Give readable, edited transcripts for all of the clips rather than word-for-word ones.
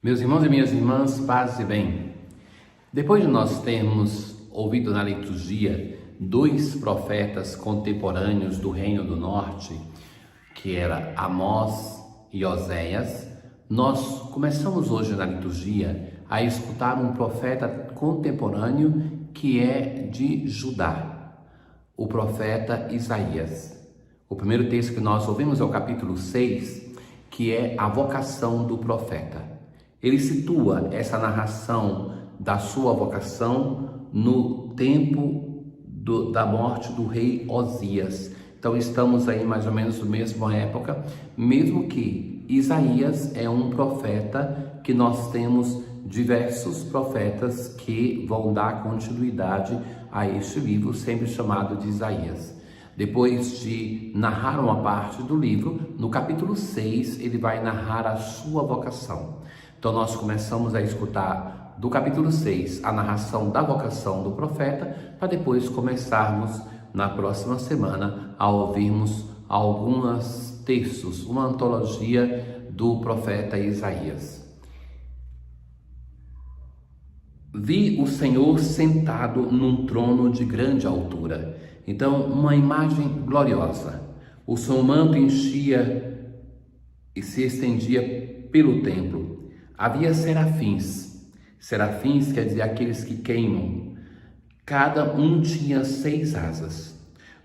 Meus irmãos e minhas irmãs, paz e bem. Depois de nós termos ouvido na liturgia dois profetas contemporâneos do Reino do Norte, que era Amós e Oséias, nós começamos hoje na liturgia a escutar um profeta contemporâneo que é de Judá, o profeta Isaías. O primeiro texto que nós ouvimos é o capítulo 6, que é a vocação do profeta. Ele situa essa narração da sua vocação no tempo da morte do rei Osias. Então estamos aí mais ou menos na mesma época, mesmo que Isaías é um profeta que nós temos diversos profetas que vão dar continuidade a este livro, sempre chamado de Isaías. Depois de narrar uma parte do livro, no capítulo 6 ele vai narrar a sua vocação. Então nós começamos a escutar do capítulo 6 a narração da vocação do profeta, para depois começarmos na próxima semana a ouvirmos alguns textos, uma antologia do profeta Isaías. Vi o Senhor sentado num trono de grande altura. Então, uma imagem gloriosa. O seu manto enchia e se estendia pelo templo. Havia serafins. Serafins quer dizer aqueles que queimam. Cada um tinha 6 asas.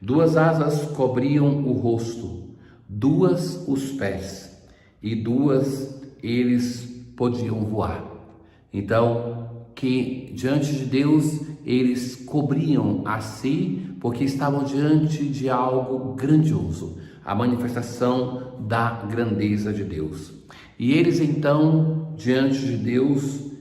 2 asas cobriam o rosto, 2 os pés e 2 eles podiam voar. Então, que diante de Deus eles cobriam a si, porque estavam diante de algo grandioso, a manifestação da grandeza de Deus. E eles então, diante de Deus,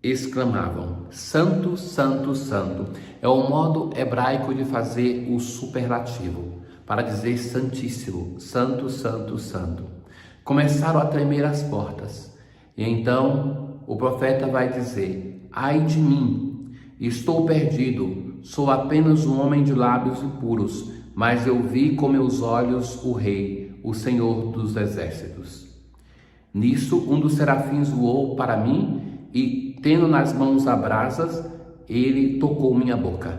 exclamavam: Santo, Santo, Santo. É o modo hebraico de fazer o superlativo, para dizer Santíssimo, Santo, Santo, Santo. Começaram a tremer as portas. E então o profeta vai dizer: Ai de mim, estou perdido, sou apenas um homem de lábios impuros, mas eu vi com meus olhos o Rei, o Senhor dos Exércitos. Nisso, um dos serafins voou para mim e, tendo nas mãos as brasas, ele tocou minha boca.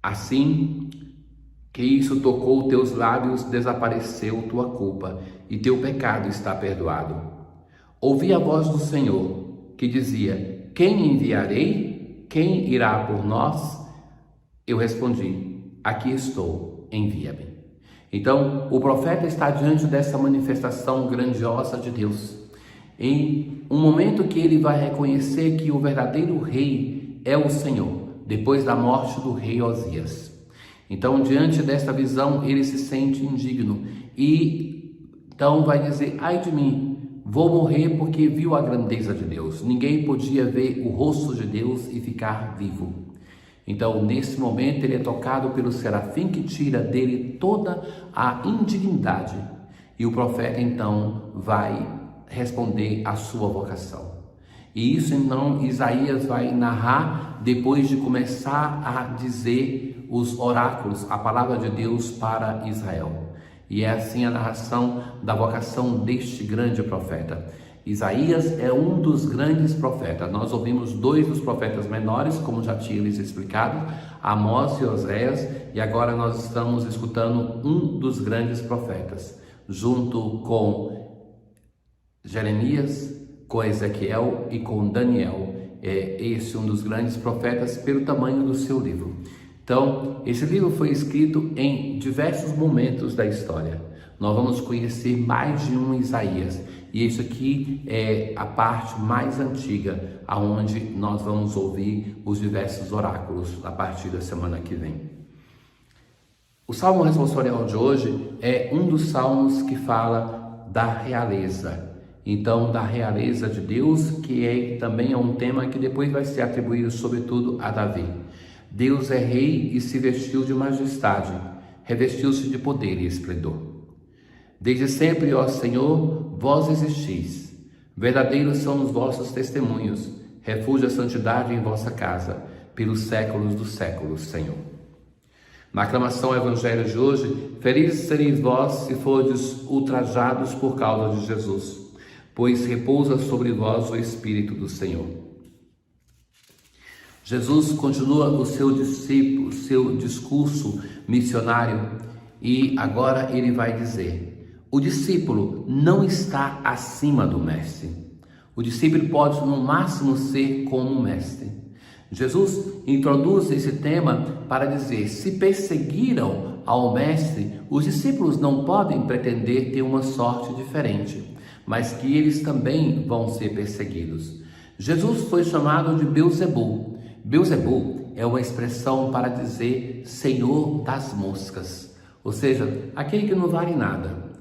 Assim que isso tocou teus lábios, desapareceu tua culpa e teu pecado está perdoado. Ouvi a voz do Senhor, que dizia: Quem enviarei? Quem irá por nós? Eu respondi: Aqui estou, envia-me. Então, o profeta está diante dessa manifestação grandiosa de Deus. Em um momento que ele vai reconhecer que o verdadeiro rei é o Senhor, depois da morte do rei Osias. Então, diante desta visão, ele se sente indigno e então vai dizer: Ai de mim, vou morrer, porque viu a grandeza de Deus. Ninguém podia ver o rosto de Deus e ficar vivo. Então, nesse momento, ele é tocado pelo serafim que tira dele toda a indignidade. E o profeta, então, vai responder à sua vocação. E isso, então, Isaías vai narrar depois de começar a dizer os oráculos, a palavra de Deus para Israel. E é assim a narração da vocação deste grande profeta. Isaías é um dos grandes profetas. Nós ouvimos 2 dos profetas menores, como já tinha lhes explicado, Amós e Oséias, e agora nós estamos escutando um dos grandes profetas, junto com Jeremias, com Ezequiel e com Daniel. É esse um dos grandes profetas pelo tamanho do seu livro. Então, esse livro foi escrito em diversos momentos da história. Nós vamos conhecer mais de um Isaías. E isso aqui é a parte mais antiga, aonde nós vamos ouvir os diversos oráculos a partir da semana que vem. O Salmo responsorial de hoje é um dos salmos que fala da realeza. Então, da realeza de Deus, que também é um tema que depois vai ser atribuído sobretudo a Davi. Deus é rei e se vestiu de majestade, revestiu-se de poder e esplendor. Desde sempre, ó Senhor, vós existis. Verdadeiros são os vossos testemunhos. Refúgio a santidade em vossa casa, pelos séculos dos séculos, Senhor. Na aclamação ao Evangelho de hoje, felizes sereis vós se fordes ultrajados por causa de Jesus. pois repousa sobre vós o Espírito do Senhor. Jesus continua o seu discurso missionário e agora ele vai dizer: o discípulo não está acima do mestre. O discípulo pode no máximo ser como o mestre. Jesus introduz esse tema para dizer: se perseguiram ao mestre, os discípulos não podem pretender ter uma sorte diferente, mas que eles também vão ser perseguidos. Jesus foi chamado de Belzebu. Belzebu é uma expressão para dizer Senhor das moscas, ou seja, aquele que não vale nada.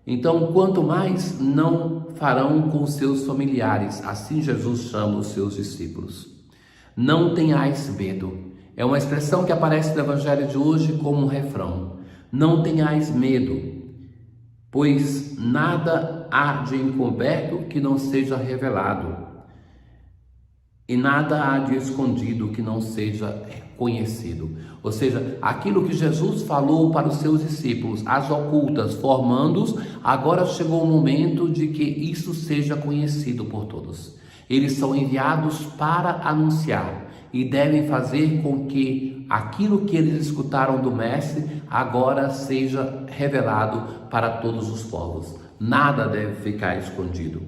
Então, quanto mais não farão com seus familiares, assim Jesus chama os seus discípulos. Não tenhais medo. É uma expressão que aparece no Evangelho de hoje como um refrão. Não tenhais medo, pois nada há de encoberto que não seja revelado, e nada há de escondido que não seja conhecido. Ou seja, aquilo que Jesus falou para os seus discípulos, as ocultas, formando-os, agora chegou o momento de que isso seja conhecido por todos. Eles são enviados para anunciar e devem fazer com que aquilo que eles escutaram do Mestre agora seja revelado para todos os povos. Nada deve ficar escondido.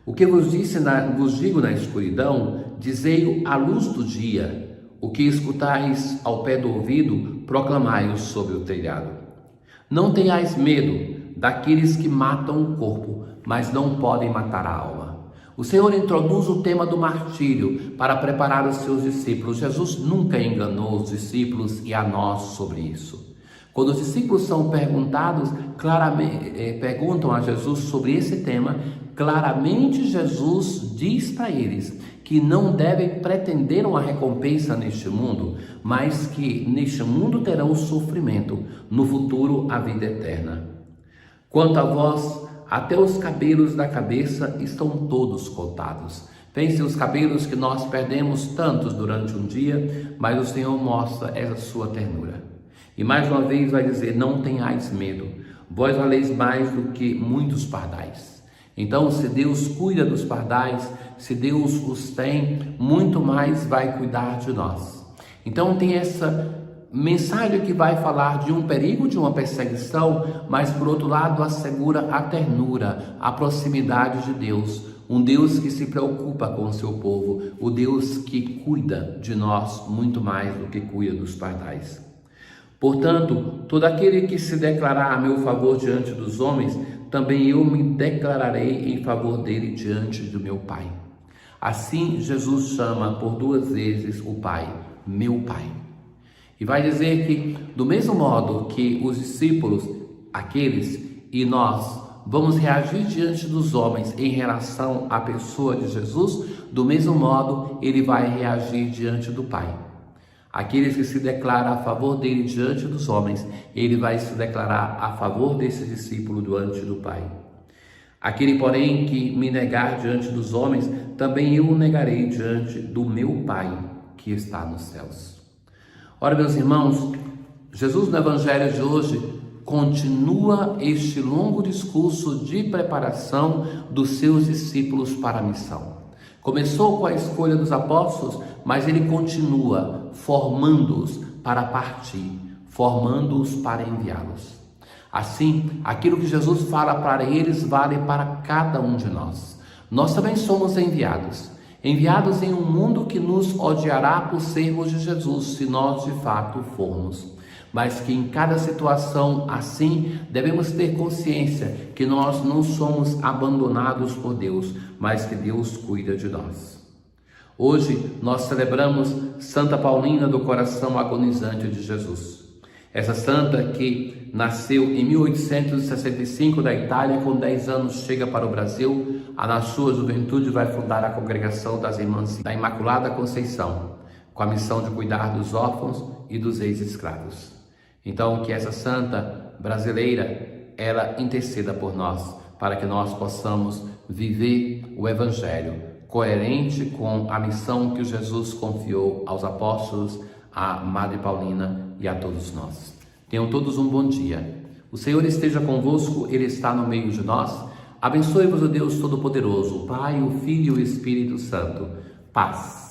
O que vos digo na escuridão, dizei-o à luz do dia. O que escutais ao pé do ouvido, proclamai-o sobre o telhado. Não tenhais medo daqueles que matam o corpo, mas não podem matar a alma. O Senhor introduz o tema do martírio para preparar os seus discípulos. Jesus nunca enganou os discípulos e a nós sobre isso. Quando os discípulos são perguntados, perguntam a Jesus sobre esse tema, claramente Jesus diz para eles que não devem pretender uma recompensa neste mundo, mas que neste mundo terão sofrimento, no futuro a vida eterna. Quanto a vós, até os cabelos da cabeça estão todos contados. Pense os cabelos que nós perdemos tantos durante um dia, mas o Senhor mostra essa sua ternura. E mais uma vez vai dizer: não tenhais medo, vós valeis mais do que muitos pardais. Então, se Deus cuida dos pardais, se Deus os tem, muito mais vai cuidar de nós. Então tem essa mensagem que vai falar de um perigo, de uma perseguição, mas por outro lado assegura a ternura, a proximidade de Deus. Um Deus que se preocupa com o seu povo, o Deus que cuida de nós muito mais do que cuida dos pardais. Portanto, todo aquele que se declarar a meu favor diante dos homens, também eu me declararei em favor dele diante do meu Pai. Assim, Jesus chama por duas vezes o Pai, meu Pai. E vai dizer que, do mesmo modo que os discípulos, aqueles e nós, vamos reagir diante dos homens em relação à pessoa de Jesus, do mesmo modo ele vai reagir diante do Pai. Aqueles que se declaram a favor dele diante dos homens, ele vai se declarar a favor desse discípulo diante do Pai. Aquele, porém, que me negar diante dos homens, também eu o negarei diante do meu Pai que está nos céus. Ora, meus irmãos, Jesus no Evangelho de hoje continua este longo discurso de preparação dos seus discípulos para a missão. Começou com a escolha dos apóstolos, mas ele continua formando-os para partir, formando-os para enviá-los. Assim, aquilo que Jesus fala para eles vale para cada um de nós. Nós também somos enviados em um mundo que nos odiará por sermos de Jesus, se nós de fato formos. Mas que em cada situação assim devemos ter consciência que nós não somos abandonados por Deus, mas que Deus cuida de nós. Hoje nós celebramos Santa Paulina do Coração Agonizante de Jesus. Essa santa que nasceu em 1865 da Itália, com 10 anos chega para o Brasil, na sua juventude vai fundar a Congregação das Irmãs da Imaculada Conceição, com a missão de cuidar dos órfãos e dos ex-escravos. Então, que essa santa brasileira, ela interceda por nós, para que nós possamos viver o Evangelho, coerente com a missão que Jesus confiou aos apóstolos, à Madre Paulina e a todos nós. Tenham todos um bom dia. O Senhor esteja convosco, Ele está no meio de nós. Abençoe-vos o Deus Todo-Poderoso, o Pai, o Filho e o Espírito Santo. Paz.